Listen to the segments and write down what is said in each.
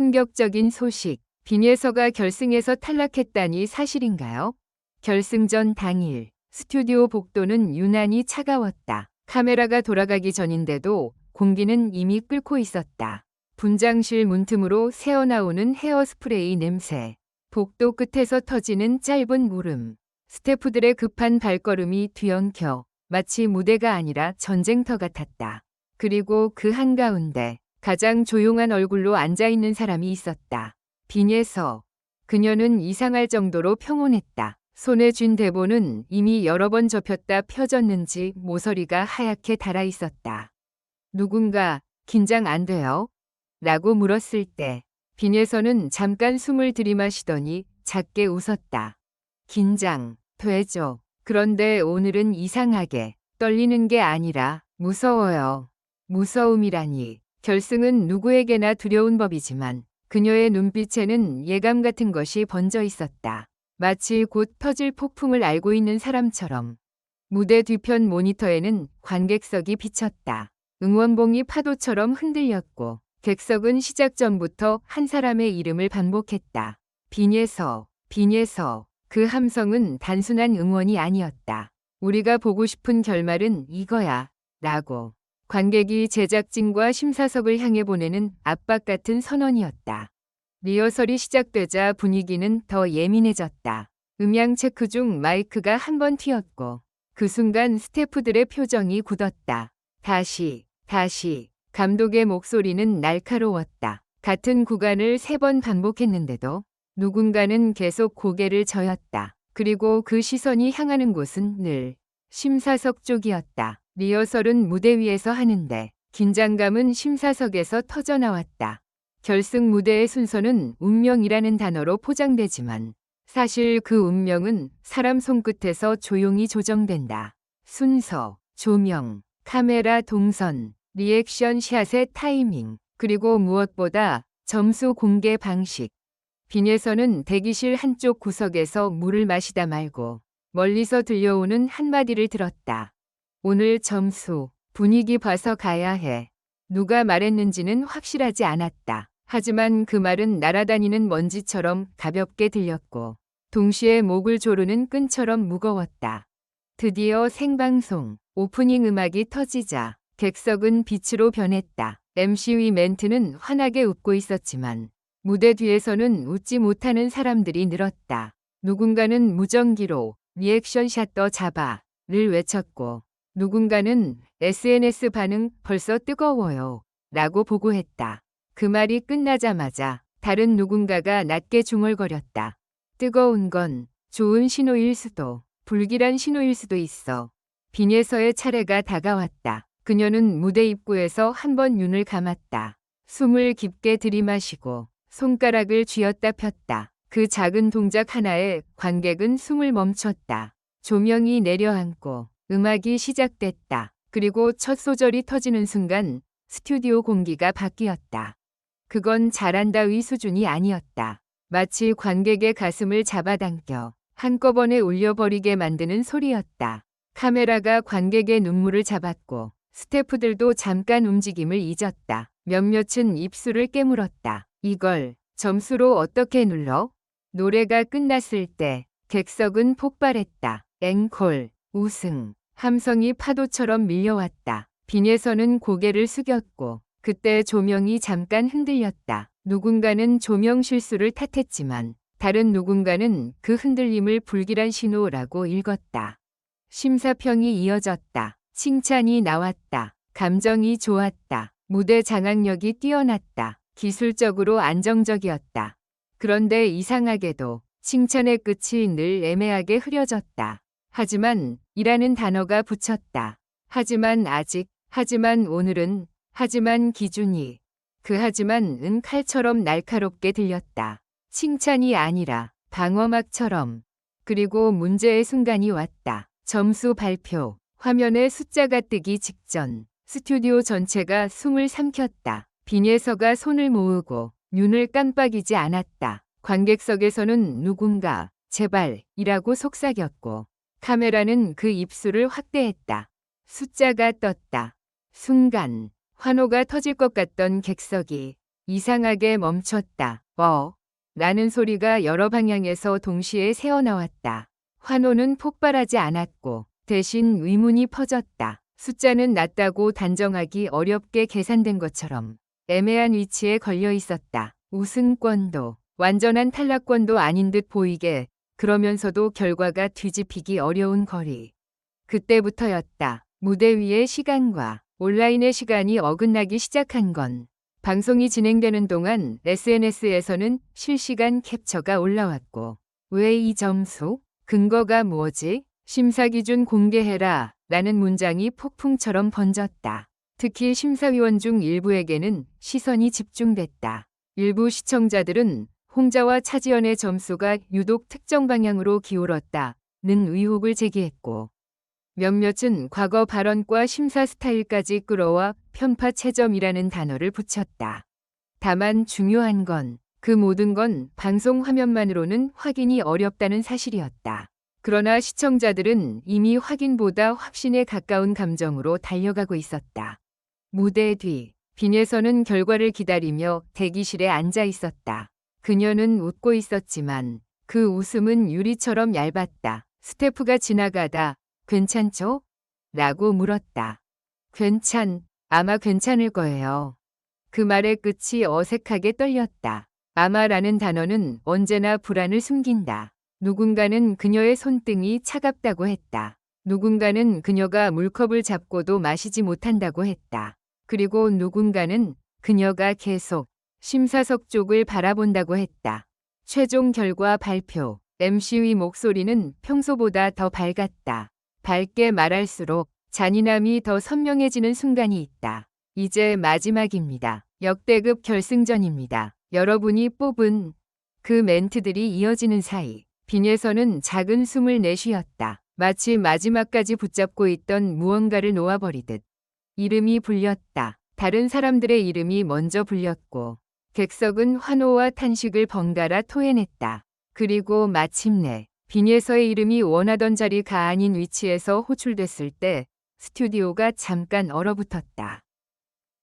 충격적인 소식. 빈예서가 결승에서 탈락했다니 사실인가요? 결승전 당일 스튜디오 복도는 유난히 차가웠다. 카메라가 돌아가기 전인데도 공기는 이미 끓고 있었다. 분장실 문틈으로 새어나오는 헤어스프레이 냄새. 복도 끝에서 터지는 짧은 울음. 스태프들의 급한 발걸음이 뒤엉켜 마치 무대가 아니라 전쟁터 같았다. 그리고 그 한가운데 가장 조용한 얼굴로 앉아있는 사람이 있었다. 빈예서. 그녀는 이상할 정도로 평온했다. 손에 쥔 대본은 이미 여러 번 접혔다 펴졌는지 모서리가 하얗게 달아있었다. 누군가 긴장 안 돼요? 라고 물었을 때 빈예서는 잠깐 숨을 들이마시더니 작게 웃었다. 긴장 되죠. 그런데 오늘은 이상하게 떨리는 게 아니라 무서워요. 무서움이라니. 결승은 누구에게나 두려운 법이지만 그녀의 눈빛에는 예감 같은 것이 번져 있었다. 마치 곧 터질 폭풍을 알고 있는 사람처럼. 무대 뒤편 모니터에는 관객석이 비쳤다. 응원봉이 파도처럼 흔들렸고 객석은 시작 전부터 한 사람의 이름을 반복했다. 빈예서, 빈예서. 그 함성은 단순한 응원이 아니었다. 우리가 보고 싶은 결말은 이거야. 라고. 관객이 제작진과 심사석을 향해 보내는 압박 같은 선언이었다. 리허설이 시작되자 분위기는 더 예민해졌다. 음향 체크 중 마이크가 한 번 튀었고 그 순간 스태프들의 표정이 굳었다. 다시. 감독의 목소리는 날카로웠다. 같은 구간을 3번 반복했는데도 누군가는 계속 고개를 저었다. 그리고 그 시선이 향하는 곳은 늘 심사석 쪽이었다. 리허설은 무대 위에서 하는데 긴장감은 심사석에서 터져나왔다. 결승 무대의 순서는 운명이라는 단어로 포장되지만 사실 그 운명은 사람 손끝에서 조용히 조정된다. 순서, 조명, 카메라 동선, 리액션 샷의 타이밍, 그리고 무엇보다 점수 공개 방식. 빈예서는 대기실 한쪽 구석에서 물을 마시다 말고 멀리서 들려오는 한마디를 들었다. 오늘 점수, 분위기 봐서 가야 해. 누가 말했는지는 확실하지 않았다. 하지만 그 말은 날아다니는 먼지처럼 가볍게 들렸고 동시에 목을 조르는 끈처럼 무거웠다. 드디어 생방송, 오프닝 음악이 터지자 객석은 빛으로 변했다. MC 멘트는 환하게 웃고 있었지만 무대 뒤에서는 웃지 못하는 사람들이 늘었다. 누군가는 무전기로 리액션샷 더 잡아를 외쳤고 누군가는 SNS 반응 벌써 뜨거워요 라고 보고했다. 그 말이 끝나자마자 다른 누군가가 낮게 중얼거렸다. 뜨거운 건 좋은 신호일 수도 불길한 신호일 수도 있어. 빈예서의 차례가 다가왔다. 그녀는 무대 입구에서 한 번 눈을 감았다. 숨을 깊게 들이마시고 손가락을 쥐었다 폈다. 그 작은 동작 하나에 관객은 숨을 멈췄다. 조명이 내려앉고 음악이 시작됐다. 그리고 첫 소절이 터지는 순간 스튜디오 공기가 바뀌었다. 그건 잘한다의 수준이 아니었다. 마치 관객의 가슴을 잡아당겨 한꺼번에 울려버리게 만드는 소리였다. 카메라가 관객의 눈물을 잡았고 스태프들도 잠깐 움직임을 잊었다. 몇몇은 입술을 깨물었다. 이걸 점수로 어떻게 눌러? 노래가 끝났을 때 객석은 폭발했다. 앵콜, 우승, 함성이 파도처럼 밀려왔다. 빈예서는 고개를 숙였고 그때 조명이 잠깐 흔들렸다. 누군가는 조명 실수를 탓했지만 다른 누군가는 그 흔들림을 불길한 신호라고 읽었다. 심사평이 이어졌다. 칭찬이 나왔다. 감정이 좋았다. 무대 장악력이 뛰어났다. 기술적으로 안정적이었다. 그런데 이상하게도 칭찬의 끝이 늘 애매하게 흐려졌다. 하지만 이라는 단어가 붙였다. 하지만 아직, 하지만 오늘은, 하지만 기준이. 그 하지만은 칼처럼 날카롭게 들렸다. 칭찬이 아니라 방어막처럼. 그리고 문제의 순간이 왔다. 점수 발표. 화면에 숫자가 뜨기 직전 스튜디오 전체가 숨을 삼켰다. 빈예서가 손을 모으고 눈을 깜빡이지 않았다. 관객석에서는 누군가 제발이라고 속삭였고 카메라는 그 입술을 확대했다. 숫자가 떴다. 순간 환호가 터질 것 같던 객석이 이상하게 멈췄다. 라는 소리가 여러 방향에서 동시에 새어나왔다. 환호는 폭발하지 않았고 대신 의문이 퍼졌다. 숫자는 낮다고 단정하기 어렵게 계산된 것처럼 애매한 위치에 걸려 있었다. 우승권도 완전한 탈락권도 아닌 듯 보이게, 그러면서도 결과가 뒤집히기 어려운 거리. 그때부터였다. 무대 위의 시간과 온라인의 시간이 어긋나기 시작한 건 방송이 진행되는 동안 SNS에서는 실시간 캡처가 올라왔고, 왜 이 점수? 근거가 뭐지? 심사 기준 공개해라 라는 문장이 폭풍처럼 번졌다. 특히 심사위원 중 일부에게는 시선이 집중됐다. 일부 시청자들은 홍자와 차지연의 점수가 유독 특정 방향으로 기울었다는 의혹을 제기했고, 몇몇은 과거 발언과 심사 스타일까지 끌어와 편파 채점이라는 단어를 붙였다. 다만 중요한 건 그 모든 건 방송 화면만으로는 확인이 어렵다는 사실이었다. 그러나 시청자들은 이미 확인보다 확신에 가까운 감정으로 달려가고 있었다. 무대 뒤, 빈예선은 결과를 기다리며 대기실에 앉아 있었다. 그녀는 웃고 있었지만 그 웃음은 유리처럼 얇았다. 스태프가 지나가다 괜찮죠? 라고 물었다. 아마 괜찮을 거예요. 그 말의 끝이 어색하게 떨렸다. 아마라는 단어는 언제나 불안을 숨긴다. 누군가는 그녀의 손등이 차갑다고 했다. 누군가는 그녀가 물컵을 잡고도 마시지 못한다고 했다. 그리고 누군가는 그녀가 계속 심사석 쪽을 바라본다고 했다. 최종 결과 발표. MC의 목소리는 평소보다 더 밝았다. 밝게 말할수록 잔인함이 더 선명해지는 순간이 있다. 이제 마지막입니다. 역대급 결승전입니다. 여러분이 뽑은 그 멘트들이 이어지는 사이 빈예선은 작은 숨을 내쉬었다. 마치 마지막까지 붙잡고 있던 무언가를 놓아버리듯. 이름이 불렸다. 다른 사람들의 이름이 먼저 불렸고 객석은 환호와 탄식을 번갈아 토해냈다. 그리고 마침내 빈예서의 이름이 원하던 자리가 아닌 위치에서 호출됐을 때 스튜디오가 잠깐 얼어붙었다.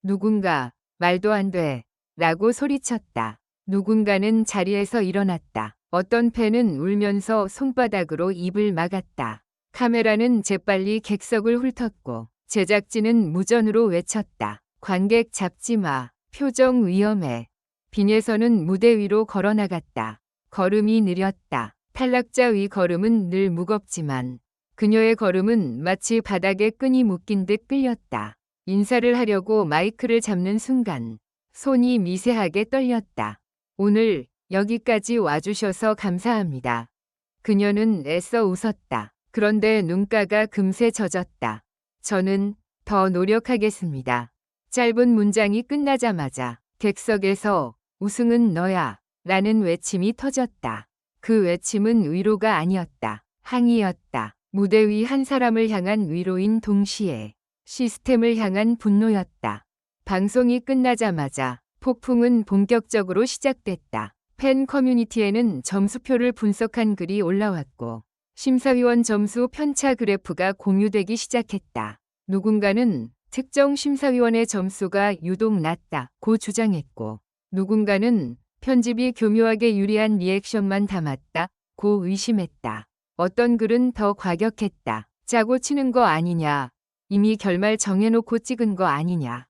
누군가 말도 안 돼 라고 소리쳤다. 누군가는 자리에서 일어났다. 어떤 팬은 울면서 손바닥으로 입을 막았다. 카메라는 재빨리 객석을 훑었고 제작진은 무전으로 외쳤다. 관객 잡지 마. 표정 위험해. 빈예선은 무대 위로 걸어나갔다. 걸음이 느렸다. 탈락자 위 걸음은 늘 무겁지만 그녀의 걸음은 마치 바닥에 끈이 묶인 듯 끌렸다. 인사를 하려고 마이크를 잡는 순간 손이 미세하게 떨렸다. 오늘 여기까지 와주셔서 감사합니다. 그녀는 애써 웃었다. 그런데 눈가가 금세 젖었다. 저는 더 노력하겠습니다. 짧은 문장이 끝나자마자 객석에서 우승은 너야 라는 외침이 터졌다. 그 외침은 위로가 아니었다. 항의였다. 무대 위 한 사람을 향한 위로인 동시에 시스템을 향한 분노였다. 방송이 끝나자마자 폭풍은 본격적으로 시작됐다. 팬 커뮤니티에는 점수표를 분석한 글이 올라왔고 심사위원 점수 편차 그래프가 공유되기 시작했다. 누군가는 특정 심사위원의 점수가 유독 낮다고 주장했고 누군가는 편집이 교묘하게 유리한 리액션만 담았다고 의심했다. 어떤 글은 더 과격했다. 짜고 치는 거 아니냐. 이미 결말 정해놓고 찍은 거 아니냐.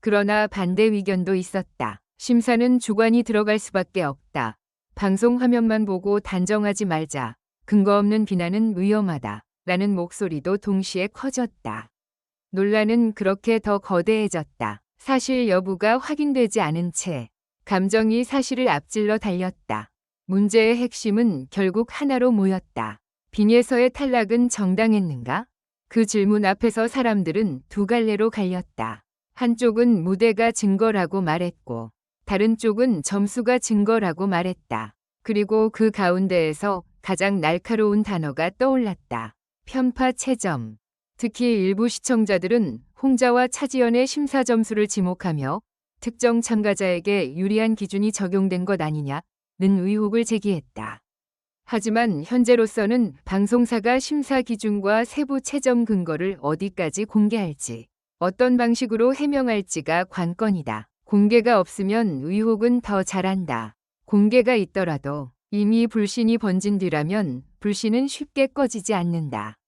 그러나 반대 의견도 있었다. 심사는 주관이 들어갈 수밖에 없다. 방송 화면만 보고 단정하지 말자. 근거 없는 비난은 위험하다. 라는 목소리도 동시에 커졌다. 논란은 그렇게 더 거대해졌다. 사실 여부가 확인되지 않은 채 감정이 사실을 앞질러 달렸다. 문제의 핵심은 결국 하나로 모였다. 빈예서의 탈락은 정당했는가? 그 질문 앞에서 사람들은 두 갈래로 갈렸다. 한쪽은 무대가 증거라고 말했고 다른 쪽은 점수가 증거라고 말했다. 그리고 그 가운데에서 가장 날카로운 단어가 떠올랐다. 편파 채점. 특히 일부 시청자들은 홍자와 차지연의 심사 점수를 지목하며 특정 참가자에게 유리한 기준이 적용된 것 아니냐는 의혹을 제기했다. 하지만 현재로서는 방송사가 심사 기준과 세부 채점 근거를 어디까지 공개할지, 어떤 방식으로 해명할지가 관건이다. 공개가 없으면 의혹은 더 자란다. 공개가 있더라도 이미 불신이 번진 뒤라면 불신은 쉽게 꺼지지 않는다.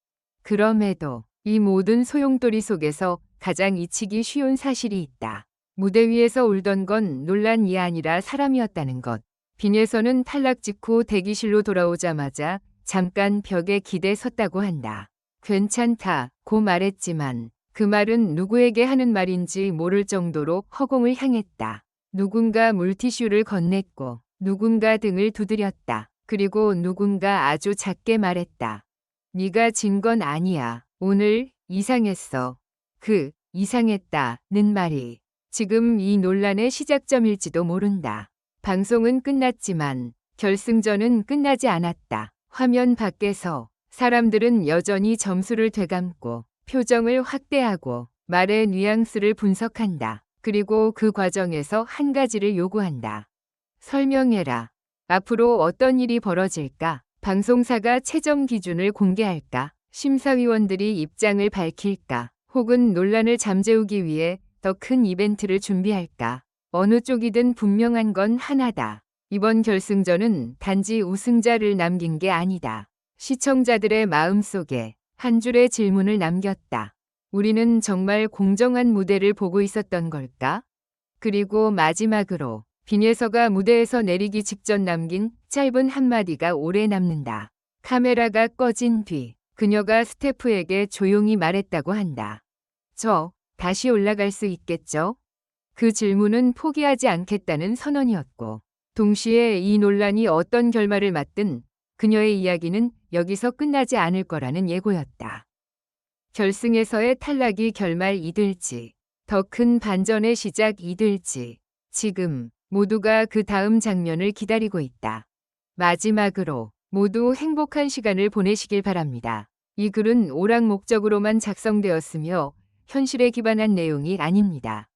그럼에도 이 모든 소용돌이 속에서 가장 잊히기 쉬운 사실이 있다. 무대 위에서 울던 건 논란이 아니라 사람이었다는 것. 빈예서는 탈락 직후 대기실로 돌아오자마자 잠깐 벽에 기대 섰다고 한다. 괜찮다 고 말했지만 그 말은 누구에게 하는 말인지 모를 정도로 허공을 향했다. 누군가 물티슈를 건넸고 누군가 등을 두드렸다. 그리고 누군가 아주 작게 말했다. 네가 진 건 아니야. 오늘 이상했어. 그 이상했다는 말이 지금 이 논란의 시작점일지도 모른다. 방송은 끝났지만 결승전은 끝나지 않았다. 화면 밖에서 사람들은 여전히 점수를 되감고 표정을 확대하고 말의 뉘앙스를 분석한다. 그리고 그 과정에서 한 가지를 요구한다. 설명해라. 앞으로 어떤 일이 벌어질까? 방송사가 최종 기준을 공개할까? 심사위원들이 입장을 밝힐까? 혹은 논란을 잠재우기 위해 더 큰 이벤트를 준비할까? 어느 쪽이든 분명한 건 하나다. 이번 결승전은 단지 우승자를 남긴 게 아니다. 시청자들의 마음속에 한 줄의 질문을 남겼다. 우리는 정말 공정한 무대를 보고 있었던 걸까? 그리고 마지막으로 빈예서가 무대에서 내리기 직전 남긴 짧은 한마디가 오래 남는다. 카메라가 꺼진 뒤 그녀가 스태프에게 조용히 말했다고 한다. 저 다시 올라갈 수 있겠죠? 그 질문은 포기하지 않겠다는 선언이었고 동시에 이 논란이 어떤 결말을 맞든 그녀의 이야기는 여기서 끝나지 않을 거라는 예고였다. 결승에서의 탈락이 결말이 될지, 더 큰 반전의 시작이 될지, 지금 모두가 그 다음 장면을 기다리고 있다. 마지막으로 모두 행복한 시간을 보내시길 바랍니다. 이 글은 오락 목적으로만 작성되었으며 현실에 기반한 내용이 아닙니다.